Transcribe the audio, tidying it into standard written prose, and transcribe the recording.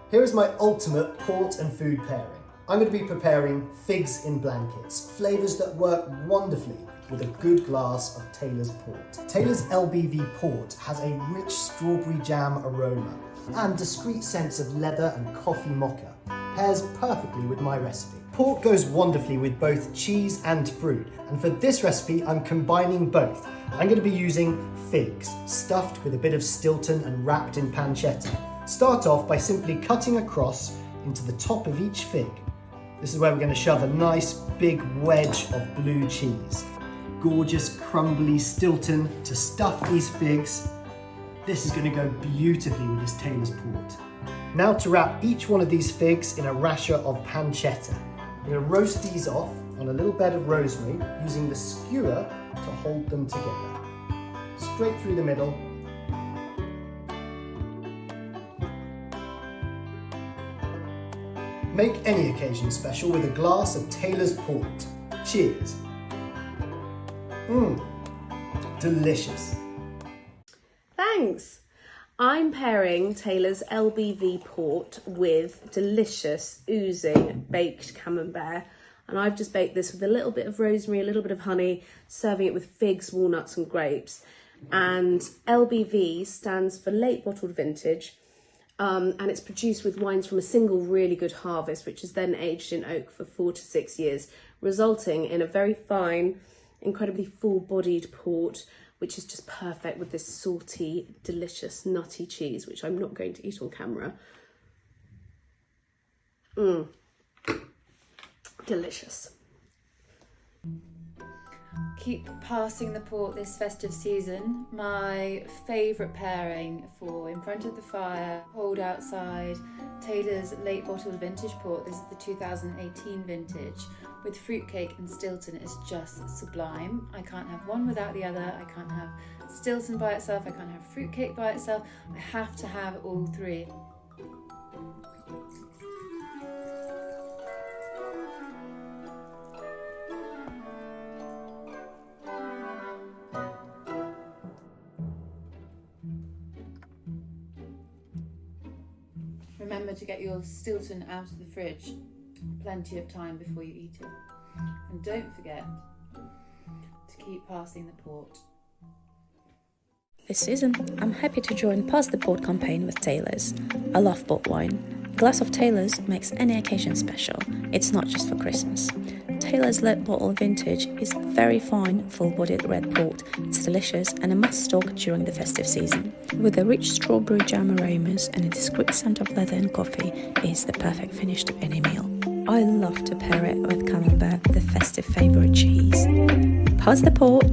Here is my ultimate port and food pairing. I'm going to be preparing figs in blankets, flavours that work wonderfully with a good glass of Taylor's port. Taylor's LBV port has a rich strawberry jam aroma and discreet sense of leather and coffee mocha. Pairs perfectly with my recipe. Port goes wonderfully with both cheese and fruit, and for this recipe I'm combining both. I'm going to be using figs, stuffed with a bit of Stilton and wrapped in pancetta. Start off by simply cutting across into the top of each fig. This is where we're going to shove a nice big wedge of blue cheese. Gorgeous crumbly Stilton to stuff these figs. This is going to go beautifully with this Taylor's port. Now to wrap each one of these figs in a rasher of pancetta. I'm going to roast these off on a little bed of rosemary using the skewer to hold them together. Straight through the middle. Make any occasion special with a glass of Taylor's port. Cheers. Delicious. Thanks. I'm pairing Taylor's LBV port with delicious oozing baked camembert, and I've just baked this with a little bit of rosemary, a little bit of honey, serving it with figs, walnuts and grapes. And LBV stands for late bottled vintage, and it's produced with wines from a single really good harvest, which is then aged in oak for 4 to 6 years, resulting in a very fine, incredibly full-bodied port, which is just perfect with this salty, delicious, nutty cheese, which I'm not going to eat on camera. Delicious. Keep passing the port this festive season. My favourite pairing for in front of the fire, cold outside, Taylor's late bottled vintage port. This is the 2018 vintage with fruitcake and Stilton. Is just sublime. I can't have one without the other. I can't have Stilton by itself. I can't have fruitcake by itself. I have to have all three. Remember to get your Stilton out of the fridge plenty of time before you eat it. And don't forget to keep passing the port. This season, I'm happy to join Pass the Port campaign with Taylor's. I love port wine. A glass of Taylor's makes any occasion special. It's not just for Christmas. Taylor's late bottle vintage is very fine, full-bodied red port. It's delicious and a must-stock during the festive season. With the rich strawberry jam aromas and a discreet scent of leather and coffee, it's the perfect finish to any meal. I love to pair it with camembert, the festive favourite cheese. Pass the port!